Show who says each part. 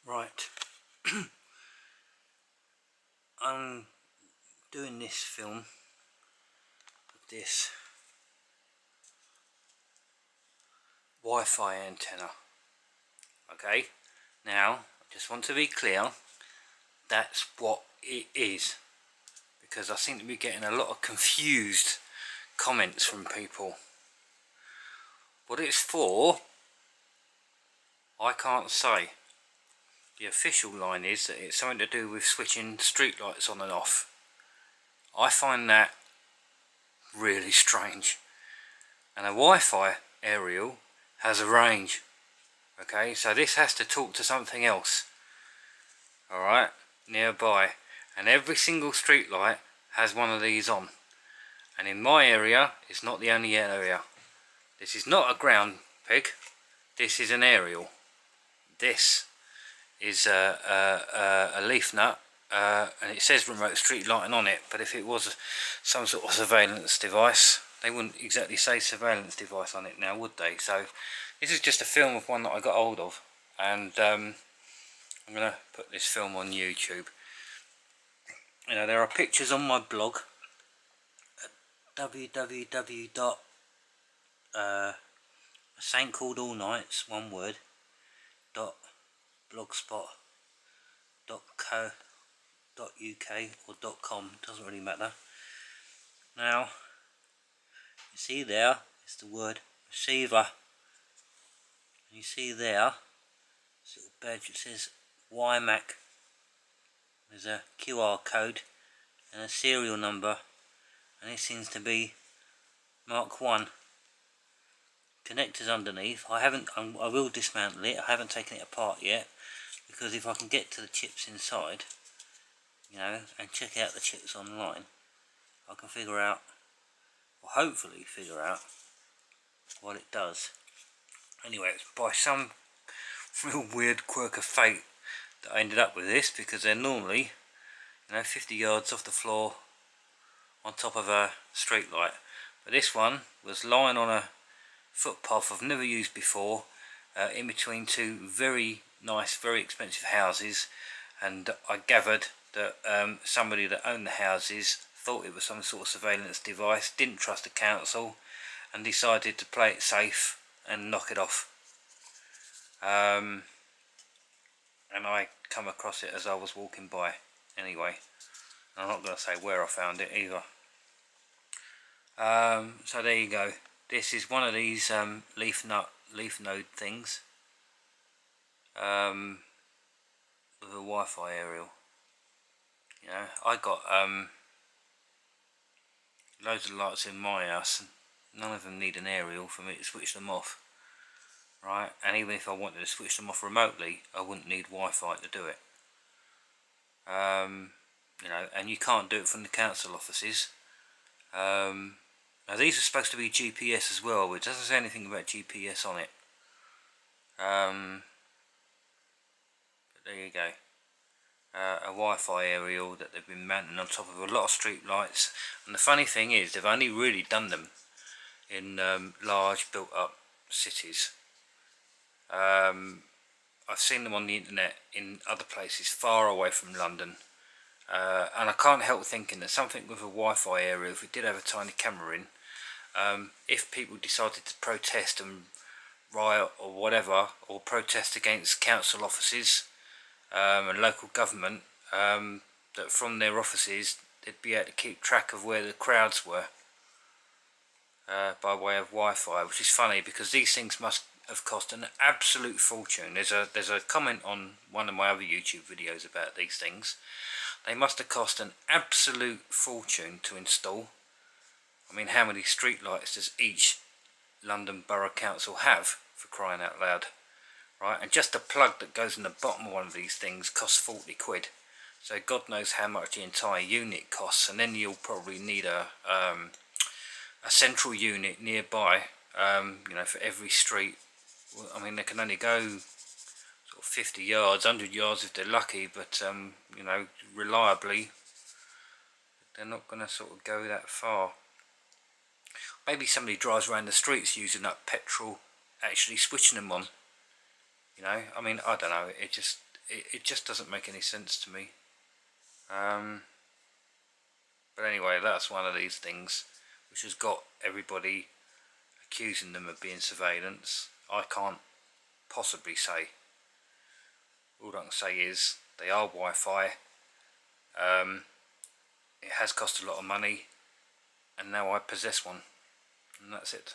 Speaker 1: Right, I'm doing this film of this Wi-Fi antenna. Okay, now I just want to be clear, that's what it is, because I seem to be getting a lot of confused comments from people. What it's for, I can't say. The official line is that it's something to do with switching streetlights on and off. I find that really strange. And a Wi-Fi aerial has a range. Okay, so this has to talk to something else. Alright, nearby. And every single streetlight has one of these on. And in my area, it's not the only area. This is not a ground peg. This is an aerial. This is a Leafnode, and it says remote street lighting on it, but if it was some sort of surveillance device, they wouldn't exactly say surveillance device on it now, would they? So this is just a film of one that I got hold of, and I'm going to put this film on YouTube. You know, there are pictures on my blog at www. A saint called all nights, one word, .blogspot.co.uk or .com, doesn't really matter. Now, you see there, it's the word receiver. And you see there, this little badge that says WiMAC. There's a QR code and a serial number, and this seems to be Mark 1. Connectors underneath. I will dismantle it. I haven't taken it apart yet, because if I can get to the chips inside, you know, and check out the chips online, I can figure out, or hopefully figure out, what it does. Anyway, it's by some real weird quirk of fate that I ended up with this, because they're normally, you know, 50 yards off the floor on top of a street light. But this one was lying on a footpath I've never used before, in between two very nice, very expensive houses, and I gathered that somebody that owned the houses thought it was some sort of surveillance device, didn't trust the council, and decided to play it safe and knock it off. And I come across it as I was walking by anyway. I'm not going to say where I found it either. So there you go. This is one of these Leafnode things with a Wi-Fi aerial. You know, I got loads of lights in my house, and none of them need an aerial for me to switch them off. Right, and even if I wanted to switch them off remotely, I wouldn't need Wi-Fi to do it. You know, and you can't do it from the council offices. Now these are supposed to be GPS as well, which doesn't say anything about GPS on it. But there you go. A Wi-Fi aerial that they've been mounting on top of a lot of street lights. And the funny thing is, they've only really done them in large built up cities. I've seen them on the internet in other places far away from London. And I can't help thinking that something with a Wi-Fi area, if we did have a tiny camera in, if people decided to protest and riot or whatever, or protest against council offices and local government, that from their offices they'd be able to keep track of where the crowds were by way of Wi-Fi, which is funny because these things must have cost an absolute fortune. There's a comment on one of my other YouTube videos about these things. They must have cost an absolute fortune to install. I mean, how many streetlights does each London Borough Council have, for crying out loud? Right, and just the plug that goes in the bottom of one of these things costs 40 quid. So God knows how much the entire unit costs, and then you'll probably need a central unit nearby, you know, for every street. I mean, they can only go sort of 50 yards, 100 yards if they're lucky, but you know, reliably, they're not going to sort of go that far. Maybe somebody drives around the streets using up petrol, actually switching them on. You know, I mean, I don't know. it just doesn't make any sense to me. But anyway, that's one of these things which has got everybody accusing them of being surveillance. I can't possibly say. All I can say is they are Wi-Fi. It has cost a lot of money, and now I possess one, and that's it.